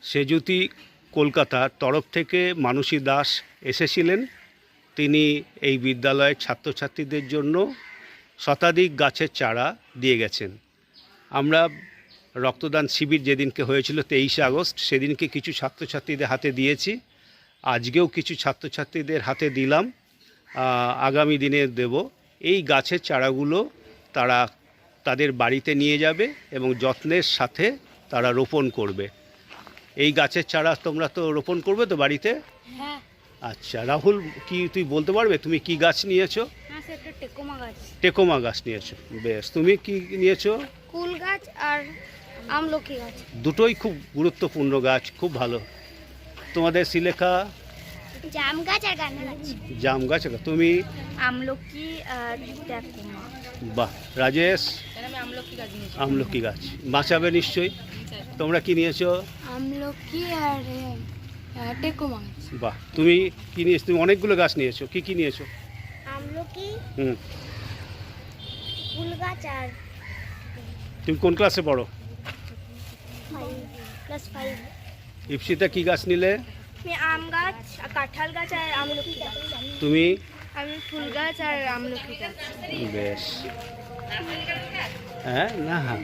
সেজুতি কলকাতার তরফ থেকে মানসী দাস এসেছিলেন। তিনি এই বিদ্যালয়ের ছাত্রছাত্রীদের জন্য শতাধিক গাছের চারা দিয়ে গেছেন। আমরা রক্তদান শিবির যেদিনকে হয়েছিল 23শে আগস্ট, সেদিনকে কিছু ছাত্রছাত্রীদের হাতে দিয়েছি। আজকেও কিছু ছাত্রছাত্রীদের হাতে দিলাম, আগামী দিনে দেব। এই গাছের চারাগুলো তারা তাদের বাড়িতে নিয়ে যাবে এবং যত্নের সাথে তারা রোপণ করবে। এই গাছের চারা তোমরা তো রোপণ করবে তো বাড়িতে? হ্যাঁ। আচ্ছা রাহুল, কি তুই বলতে পারবে তুমি কি গাছ নিয়েছো? হ্যাঁ স্যার, একটা টেকোমা গাছ। টেকোমা গাছ নিয়েছো, বেশ। তুমি কি নিয়েছো? কুল গাছ আর আমলকি গাছ। দুটোই খুব গুরুত্বপূর্ণ গাছ, খুব ভালো। তোমাদের শিলেখা? জাম গাছ আর গাঁদা গাছ। জাম গাছ। তুমি? আমলকি আর টেকোমা। বাহ। রাজেশ? আমলকি গাছ নিয়েছি। আমলকি গাছ বাঁচাবে নিশ্চয়ই। তোমরা কি নিয়েছো? আমলকি আর টেকোমা গাছ। বাহ। তুমি কি নিয়েছো? তুমি অনেকগুলো গাছ নিয়েছো, কি কি নিয়েছো? আমলকি, হুম। কুল গাছ আর তুমি কোন ক্লাসে পড়ো? ক্লাস 5। ইপসিতা কি গাছ নিলে? আমি আম গাছ আর কাঁঠাল গাছ আর আমলকি গাছ। তুমি? আমি ফুল গাছ আর আমলকি গাছ। বেশ। হ্যাঁ, না, হ্যাঁ।